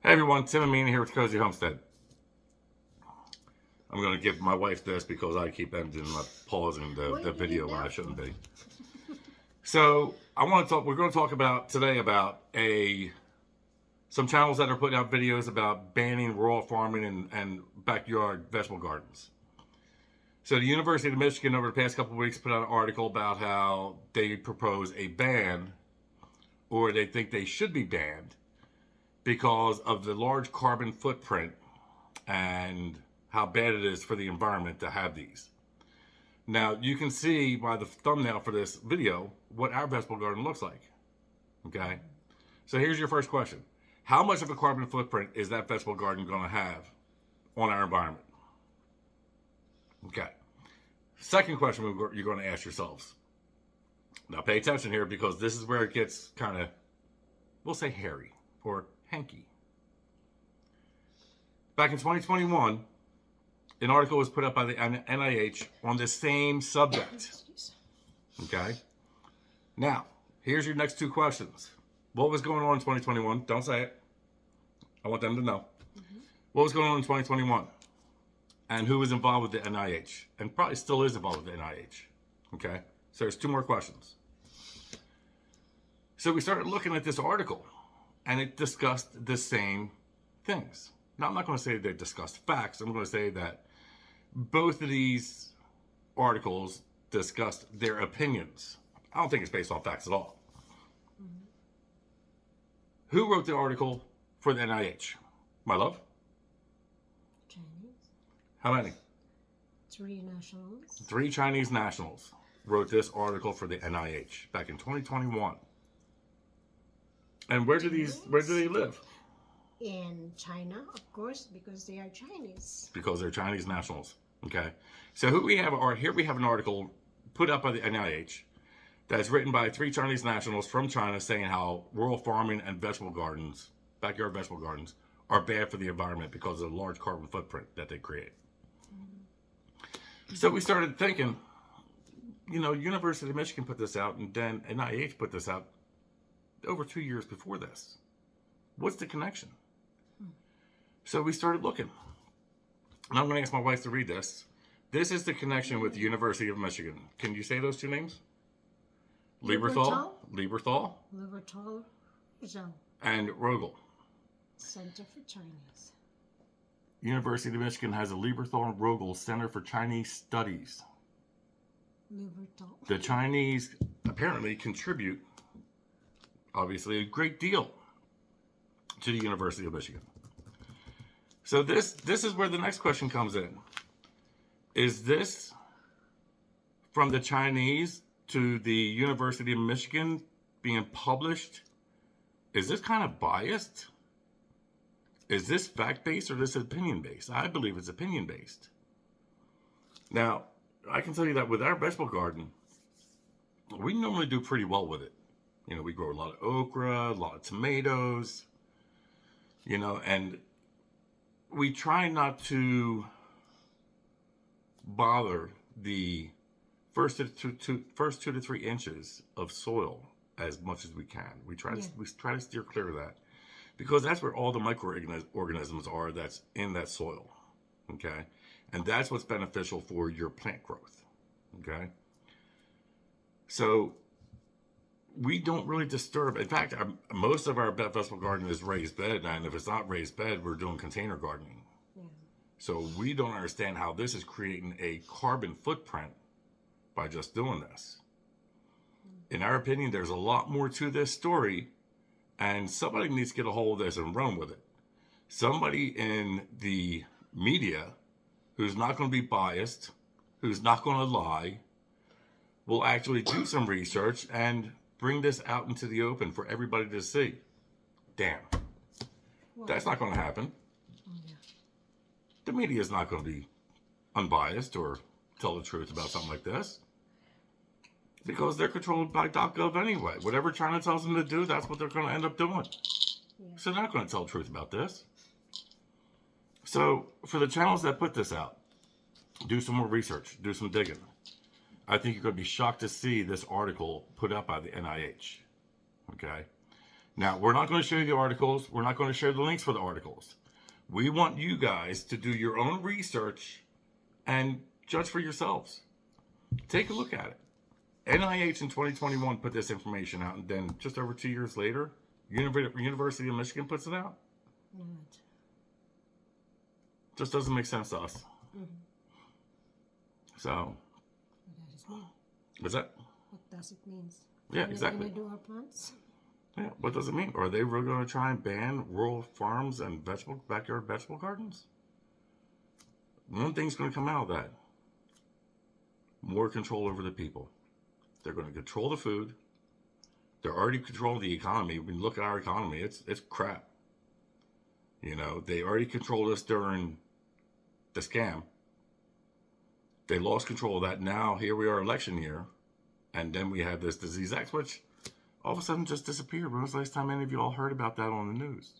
Hey everyone, Tim and Mean here with Cozy Homestead. I'm going to give my wife this because I keep pausing the video when I shouldn't be. So we're going to talk about today about some channels that are putting out videos about banning rural farming and backyard vegetable gardens. So the University of Michigan over the past couple of weeks put out an article about how they propose a ban, or they think they should be banned, because of the large carbon footprint and how bad it is for the environment to have these. Now, you can see by the thumbnail for this video what our vegetable garden looks like. Okay? So here's your first question. How much of a carbon footprint is that vegetable garden going to have on our environment? Okay. Second question you're going to ask yourselves. Now pay attention here, because this is where it gets kind of, we'll say, hairy or hanky. Back in 2021, an article was put up by the NIH on the same subject. Okay? Now, here's your next two questions. What was going on in 2021? Don't say it. I want them to know. What was going on in 2021? And who was involved with the NIH? And probably still is involved with the NIH. Okay? So there's two more questions. So we started looking at this article, and it discussed the same things. Now, I'm not going to say they discussed facts. I'm going to say that both of these articles discussed their opinions. I don't think it's based on facts at all. Who wrote the article for the NIH? My love? Chinese. How many? 3 nationals. 3 Chinese nationals wrote this article for the NIH back in 2021. And where do they live? In China, of course, because they are Chinese. Because they're Chinese nationals. Okay. So here we have an article put up by the NIH that's written by 3 Chinese nationals from China, saying how rural farming and vegetable gardens, backyard vegetable gardens, are bad for the environment because of the large carbon footprint that they create. So we started thinking, University of Michigan put this out, and then NIH put this out over 2 years before this. What's the connection? So we started looking. And I'm going to ask my wife to read this. This is the connection with the University of Michigan. Can you say those two names? Lieberthal, and Rogel. Center for Chinese. University of Michigan has a Lieberthal and Rogel Center for Chinese Studies. Lieberthal. The Chinese apparently contribute, obviously, a great deal to the University of Michigan. So this is where the next question comes in. Is this from the Chinese to the University of Michigan being published? Is this kind of biased? Is this fact-based, or is this opinion-based? I believe it's opinion-based. Now, I can tell you that with our vegetable garden, we normally do pretty well with it. We grow a lot of okra, a lot of tomatoes, and we try not to bother the first 2 to 3 inches of soil as much as we can. We try to steer clear of that, because that's where all the microorganisms are that's in that soil. Okay? And that's what's beneficial for your plant growth. Okay? So we don't really disturb. In fact, most of our vegetable garden is raised bed, and if it's not raised bed, we're doing container gardening. Yeah. So we don't understand how this is creating a carbon footprint by just doing this. In our opinion, there's a lot more to this story, and somebody needs to get a hold of this and run with it. Somebody in the media who's not going to be biased, who's not going to lie, will actually do some research and bring this out into the open for everybody to see. Damn. That's not going to happen. Yeah. The media is not going to be unbiased or tell the truth about something like this, because they're controlled by .gov anyway. Whatever China tells them to do, that's what they're going to end up doing. Yeah. So they're not going to tell the truth about this. So for the channels that put this out, do some more research, do some digging. I think you're going to be shocked to see this article put up by the NIH. Okay? Now, we're not going to show you the articles. We're not going to share the links for the articles. We want you guys to do your own research and judge for yourselves. Take a look at it. NIH in 2021 put this information out, and then just over 2 years later, University of Michigan puts it out. Right. Just doesn't make sense to us. So, What does it mean? what's that? What does it mean? Yeah, exactly. Gonna do our plants? Yeah, what does it mean? Are they really going to try and ban rural farms and backyard vegetable gardens? One thing's going to come out of that. More control over the people. They're going to control the food. They're already controlling the economy. When you look at our economy, it's crap. You know, they already controlled us during the scam. They lost control of that. Now, here we are, election year. And then we have this disease X, which all of a sudden just disappeared. When was the last time any of you all heard about that on the news?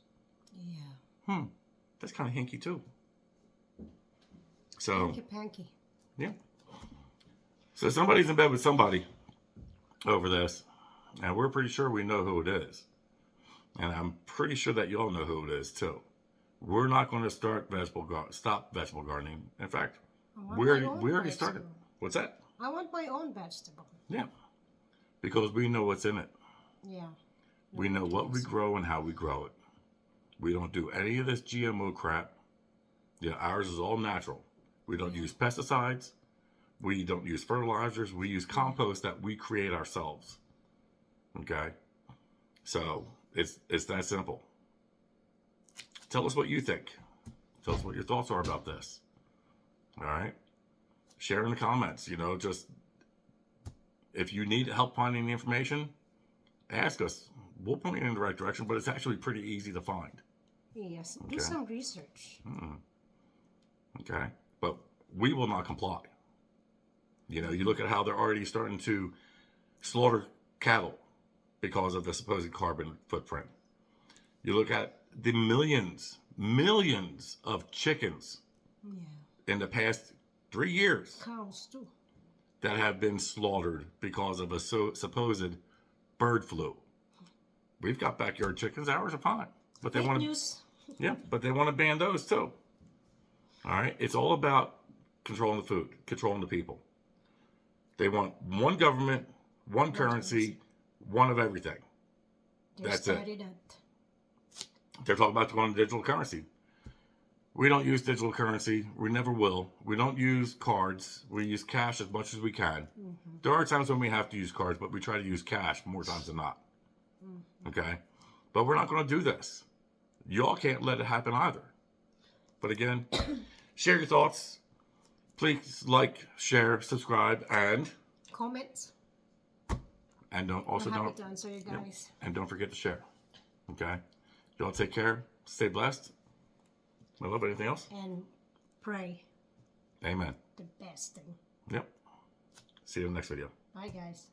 Yeah. That's kind of hinky too. So, Hanky panky. yeah. So somebody's in bed with somebody over this. And we're pretty sure we know who it is. And I'm pretty sure that y'all know who it is too. We're not going to stop vegetable gardening. In fact, we already started. What's that? I want my own vegetable. Yeah. Because we know what's in it. Yeah. We know what we grow and how we grow it. We don't do any of this GMO crap. Yeah, ours is all natural. We don't use pesticides. We don't use fertilizers. We use compost that we create ourselves. Okay? So, it's that simple. Tell us what you think. Tell us what your thoughts are about this. All right? Share in the comments. You know, just if you need help finding the information, ask us. We'll point you in the right direction, but it's actually pretty easy to find. Yes. Okay. Do some research. Okay? But we will not comply. You know, you look at how they're already starting to slaughter cattle because of the supposed carbon footprint. You look at the millions of chickens in the past 3 years Cows too. that have been slaughtered because of a supposed bird flu. We've got backyard chickens. Ours are fine, but they want to. But they want to ban those too. All right, it's all about controlling the food, controlling the people. They want one government, one currency, one of everything. That's it. They're talking about going to digital currency. We don't use digital currency. We never will. We don't use cards. We use cash as much as we can. There are times when we have to use cards, but we try to use cash more times than not. Okay? But we're not going to do this. Y'all can't let it happen either. But again, share your thoughts. Please like, share, subscribe, and comments. And don't I'm happy to answer you guys. And don't forget to share. Okay? Y'all take care. Stay blessed. My love, anything else? And pray. Amen. The best thing. Yep. See you in the next video. Bye, guys.